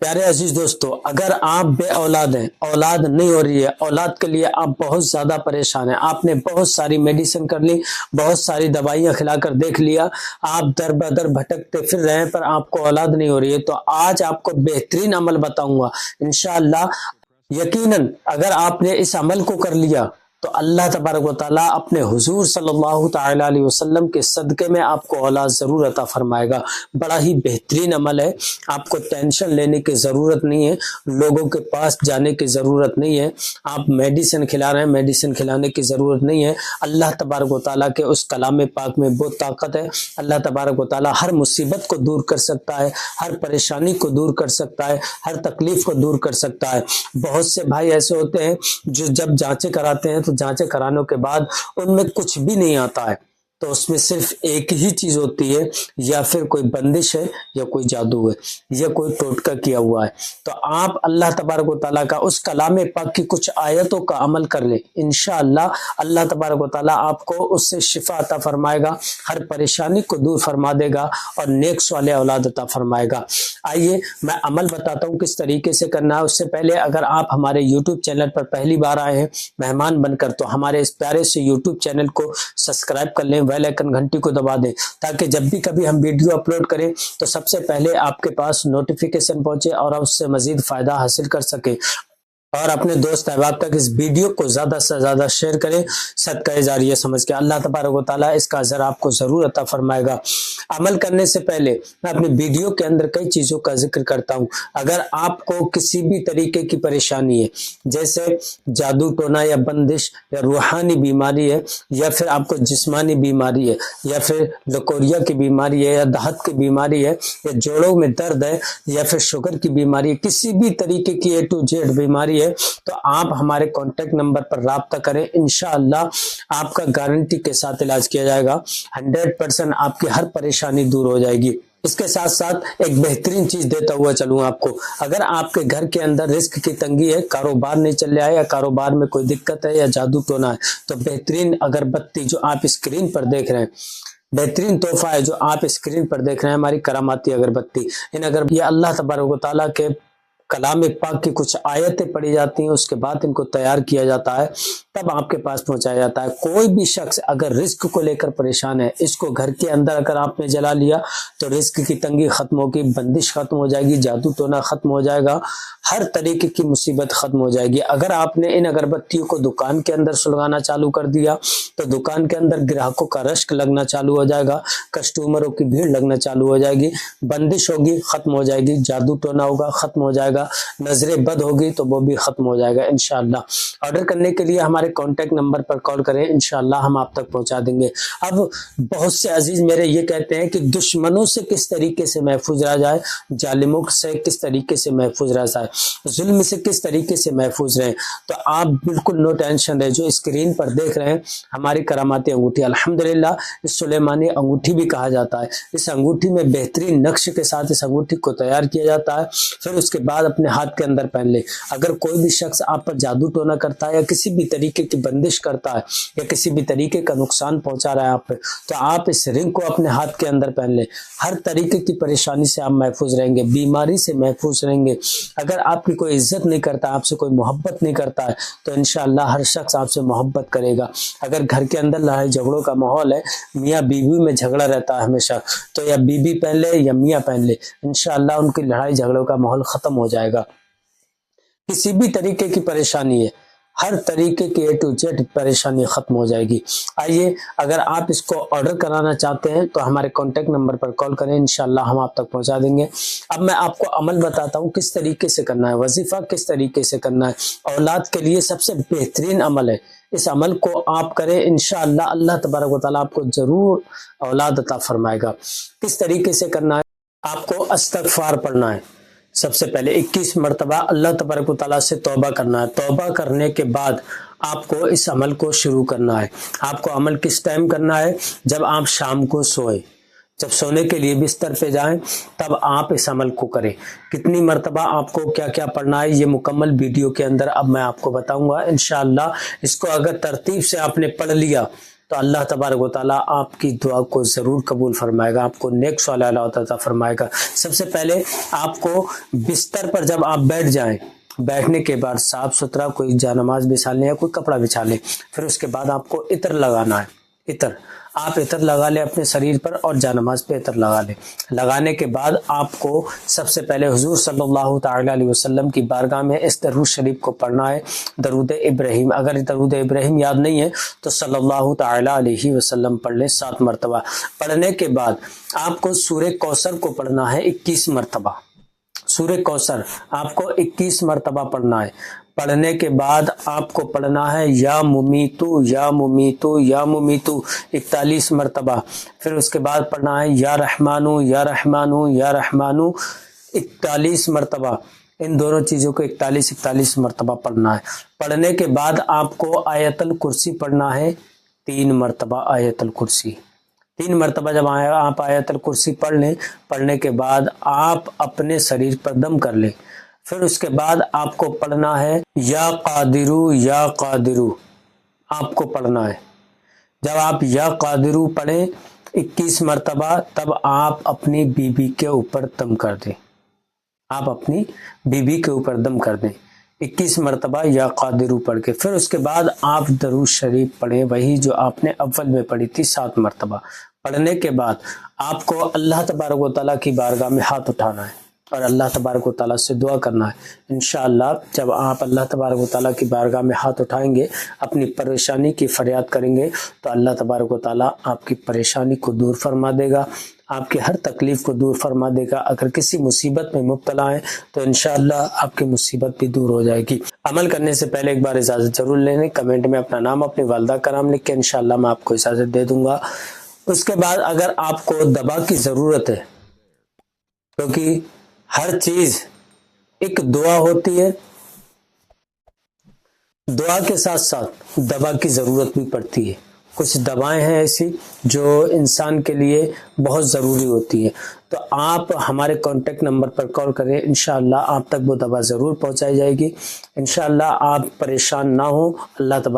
پیارے عزیز دوستو، اگر آپ بے اولاد ہیں، اولاد نہیں ہو رہی ہے، اولاد کے لیے آپ بہت زیادہ پریشان ہیں، آپ نے بہت ساری میڈیسن کر لی، بہت ساری دوائیاں کھلا کر دیکھ لیا، آپ در بدر بھٹکتے پھر رہے ہیں پر آپ کو اولاد نہیں ہو رہی ہے، تو آج آپ کو بہترین عمل بتاؤں گا انشاءاللہ۔ یقیناً اگر آپ نے اس عمل کو کر لیا تو اللہ تبارک و تعالیٰ اپنے حضور صلی اللہ تعالی علیہ وسلم کے صدقے میں آپ کو اولاد ضرور عطا فرمائے گا۔ بڑا ہی بہترین عمل ہے، آپ کو ٹینشن لینے کی ضرورت نہیں ہے، لوگوں کے پاس جانے کی ضرورت نہیں ہے، آپ میڈیسن کھلا رہے ہیں، میڈیسن کھلانے کی ضرورت نہیں ہے۔ اللہ تبارک و تعالیٰ کے اس کلام پاک میں بہت طاقت ہے۔ اللہ تبارک و تعالیٰ ہر مصیبت کو دور کر سکتا ہے، ہر پریشانی کو دور کر سکتا ہے، ہر تکلیف کو دور کر سکتا ہے۔ بہت سے بھائی ایسے ہوتے ہیں جو جب جانچیں کراتے ہیں تو جانچیں کرانے کے بعد ان میں کچھ بھی نہیں آتا ہے، تو اس میں صرف ایک ہی چیز ہوتی ہے، یا پھر کوئی بندش ہے، یا کوئی جادو ہے، یا کوئی ٹوٹکا کیا ہوا ہے۔ تو آپ اللہ تبارک و تعالیٰ کا اس کلام پاک کی کچھ آیتوں کا عمل کر لیں، انشاءاللہ اللہ تبارک و تعالیٰ آپ کو اس سے شفا عطا فرمائے گا، ہر پریشانی کو دور فرما دے گا اور نیک صالح اولاد عطا فرمائے گا۔ آئیے میں عمل بتاتا ہوں کس طریقے سے کرنا ہے۔ اس سے پہلے اگر آپ ہمارے یوٹیوب چینل پر پہلی بار آئے ہیں مہمان بن کر، تو ہمارے اس پیارے سے یوٹیوب چینل کو سبسکرائب کر لیں، بیل آئیکن گھنٹی کو دبا دیں، تاکہ جب بھی کبھی ہم ویڈیو اپلوڈ کریں تو سب سے پہلے آپ کے پاس نوٹیفیکیشن پہنچے اور آپ اس سے مزید فائدہ حاصل کر سکیں۔ اور اپنے دوست احباب تک اس ویڈیو کو زیادہ سے زیادہ شیئر کریں، صدقہ جاریہ سمجھ کے۔ اللہ تبارک و تعالیٰ اس کا اجر آپ کو ضرور عطا فرمائے گا۔ عمل کرنے سے پہلے میں اپنی ویڈیو کے اندر کئی چیزوں کا ذکر کرتا ہوں۔ اگر آپ کو کسی بھی طریقے کی پریشانی ہے، جیسے جادو ٹونا یا بندش یا روحانی بیماری ہے، یا پھر آپ کو جسمانی بیماری ہے، یا پھر لکوریا کی بیماری ہے، یا دہت کی بیماری ہے، یا جوڑوں میں درد ہے، یا پھر شوگر کی بیماری ہے، کسی بھی طریقے کی A to Z بیماری ہے، تو آپ ہمارے کانٹیکٹ نمبر پر رابطہ کریں، انشاءاللہ آپ کا گارنٹی کے ساتھ علاج کیا جائے گا، 100% آپ کی ہر پریشانی دور ہو جائے گی۔ اس کے ساتھ ساتھ ایک بہترین چیز دیتا ہوا چلوں آپ کو۔ اگر آپ کے گھر کے اندر رزق کی تنگی ہے، کاروبار نہیں چل رہا ہے، یا کاروبار میں کوئی دقت ہے، یا جادو ٹونا ہے، تو بہترین اگربتی جو آپ اسکرین پر دیکھ رہے ہیں، بہترین تحفہ ہے جو آپ اسکرین پر دیکھ رہے ہیں، ہماری کراماتی اگربتی۔ یہ اللہ تبارک و تعالیٰ کے کلام پاک کی کچھ آیتیں پڑھی جاتی ہیں، اس کے بعد ان کو تیار کیا جاتا ہے، تب آپ کے پاس پہنچایا جاتا ہے۔ کوئی بھی شخص اگر رزق کو لے کر پریشان ہے، اس کو گھر کے اندر اگر آپ نے جلا لیا تو رزق کی تنگی ختم ہوگی، بندش ختم ہو جائے گی، جادو ٹونا ختم ہو جائے گا، ہر طریقے کی مصیبت ختم ہو جائے گی۔ اگر آپ نے ان اگربتیوں کو دکان کے اندر سلگانا چالو کر دیا تو دکان کے اندر گراہکوں کا رشک لگنا چالو ہو جائے گا، کسٹمروں کی بھیڑ لگنا چالو ہو جائے گی، بندش ہوگی ختم ہو جائے گی، جادو ٹونا ہوگا ختم ہو جائے گا، نظر بد ہوگی تو وہ بھی ختم ہو جائے گا انشاءاللہ۔ آرڈر کرنے کے لیے ہمارے کانٹیکٹ نمبر پر کال کریں، انشاءاللہ ہم آپ تک پہنچا دیں گے۔ اب بہت سے عزیز میرے یہ کہتے ہیں کہ دشمنوں سے کس طریقے سے محفوظ رہ جائے، ظالموں سے کس طریقے سے محفوظ رہ جائے، ظلم سے کس طریقے سے محفوظ رہیں، تو آپ بالکل نو ٹینشن رہے۔ جو اسکرین پر دیکھ رہے ہیں ہماری کراماتی انگوٹھی، الحمدللہ اس سلیمانی انگوٹھی بھی کہا جاتا ہے۔ اس انگوٹھی میں بہترین نقش کے ساتھ اس انگوٹھی کو تیار کیا جاتا ہے، پھر اس کے بعد اپنے ہاتھ کے اندر پہن لے۔ اگر کوئی بھی شخص آپ پر جادو ٹونا کرتا ہے، یا کسی بھی طریقے کی بندش کرتا ہے، یا کسی بھی طریقے کا نقصان پہنچا رہا ہے آپ پہ، تو آپ اس رنگ کو اپنے ہاتھ کے اندر پہن لیں۔ ہر طریقے کی پریشانی سے آپ محفوظ رہیں گے، بیماری سے محفوظ رہیں گے۔ اگر آپ کی کوئی عزت نہیں کرتا، آپ سے کوئی محبت نہیں کرتا ہے، تو انشاءاللہ ہر شخص آپ سے محبت کرے گا۔ اگر گھر کے اندر لڑائی جھگڑوں کا ماحول ہے، میاں بیوی میں جھگڑا رہتا ہے ہمیشہ، تو یا بیوی پہن لے یا میاں پہن لے، انشاءاللہ ان کی لڑائی جھگڑوں کا ماحول ختم ہو جائے گا۔ کسی بھی طریقے کی پریشانی ہے، ہر طریقے کی A to Z پریشانی ختم ہو جائے گی۔ آئیے اگر آپ اس کو آرڈر کرانا چاہتے ہیں تو ہمارے کانٹیکٹ نمبر پر کال کریں، انشاءاللہ ہم آپ تک پہنچا دیں گے۔ اب میں آپ کو عمل بتاتا ہوں کس طریقے سے کرنا ہے، وظیفہ کس طریقے سے کرنا ہے۔ اولاد کے لیے سب سے بہترین عمل ہے، اس عمل کو آپ کریں، انشاءاللہ اللہ تبارک و تعالیٰ آپ کو ضرور اولاد عطا فرمائے گا۔ کس طریقے سے کرنا ہے، آپ کو استغفار پڑھنا ہے۔ سب سے پہلے 21 مرتبہ اللہ تبارک و تعالیٰ سے توبہ کرنا ہے۔ توبہ کرنے کے بعد آپ کو اس عمل کو شروع کرنا ہے۔ آپ کو عمل کس ٹائم کرنا ہے، جب آپ شام کو سوئیں، جب سونے کے لیے بستر پہ جائیں تب آپ اس عمل کو کریں۔ کتنی مرتبہ آپ کو کیا کیا پڑھنا ہے، یہ مکمل ویڈیو کے اندر اب میں آپ کو بتاؤں گا انشاءاللہ۔ اس کو اگر ترتیب سے آپ نے پڑھ لیا تو اللہ تبارک و تعالیٰ آپ کی دعا کو ضرور قبول فرمائے گا، آپ کو نیک صالح اللہ تعالیٰ فرمائے گا۔ سب سے پہلے آپ کو بستر پر جب آپ بیٹھ جائیں، بیٹھنے کے بعد صاف ستھرا کوئی جانماز بچھا لیں یا کوئی کپڑا بچھا لیں، پھر اس کے بعد آپ کو عطر لگانا ہے۔ عطر آپ عطر لگا لیں اپنے شریر پر اور جانماز پہ عطر لگا لیں۔ لگانے کے بعد آپ کو سب سے پہلے حضور صلی اللہ تعالی علیہ وسلم کی بارگاہ میں اس درود شریف کو پڑھنا ہے، درود ابراہیم۔ اگر درود ابراہیم یاد نہیں ہے تو صلی اللہ تعالی علیہ وسلم پڑھ لیں 7 مرتبہ۔ پڑھنے کے بعد آپ کو سورہ کوثر کو پڑھنا ہے 21 مرتبہ۔ سورہ کوثر آپ کو 21 مرتبہ پڑھنا ہے۔ پڑھنے کے بعد آپ کو پڑھنا ہے یا ممیتو یا ممیتو یا ممیتو 41 مرتبہ۔ پھر اس کے بعد پڑھنا ہے یا رحمانو یا رحمانو یا رحمانو 41 مرتبہ۔ ان دونوں چیزوں کو 41 مرتبہ پڑھنا ہے۔ پڑھنے کے بعد آپ کو آیت الکرسی پڑھنا ہے 3 مرتبہ۔ آیت الکرسی 3 مرتبہ جب آپ آیت الکرسی پڑھ لیں، پڑھنے کے بعد آپ اپنے شریر پر دم کر لیں۔ پھر اس کے بعد آپ کو پڑھنا ہے یا قادرو یا قادرو، آپ کو پڑھنا ہے۔ جب آپ یا قادرو پڑھیں 21 مرتبہ، تب آپ اپنی بیوی کے اوپر دم کر دیں۔ آپ اپنی بیوی کے اوپر دم کر دیں 21 مرتبہ یا قادرو پڑھ کے۔ پھر اس کے بعد آپ درود شریف پڑھیں، وہی جو آپ نے اول میں پڑھی تھی 7 مرتبہ۔ پڑھنے کے بعد آپ کو اللہ تبارک و تعالیٰ کی بارگاہ میں ہاتھ اٹھانا ہے اور اللہ تبارک و تعالیٰ سے دعا کرنا ہے۔ انشاءاللہ جب آپ اللہ تبارک و تعالیٰ کی بارگاہ میں ہاتھ اٹھائیں گے، اپنی پریشانی کی فریاد کریں گے، تو اللہ تبارک و تعالیٰ آپ کی پریشانی کو دور فرما دے گا، آپ کی ہر تکلیف کو دور فرما دے گا۔ اگر کسی مصیبت میں مبتلا ہیں تو انشاءاللہ آپ کی مصیبت بھی دور ہو جائے گی۔ عمل کرنے سے پہلے ایک بار اجازت ضرور لے لیں، کمنٹ میں اپنا نام، اپنی والدہ کا نام لکھ کے انشاءاللہ میں آپ کو اجازت دے دوں گا۔ اس کے بعد اگر آپ کو دوا کی ضرورت ہے، کیونکہ ہر چیز ایک دعا ہوتی ہے، دعا کے ساتھ ساتھ دوا کی ضرورت بھی پڑتی ہے۔ کچھ دوائیں ہیں ایسی جو انسان کے لیے بہت ضروری ہوتی ہیں، تو آپ ہمارے کانٹیکٹ نمبر پر کال کریں، انشاءاللہ آپ تک وہ دوا ضرور پہنچائی جائے گی۔ انشاءاللہ آپ پریشان نہ ہوں، اللہ تبارک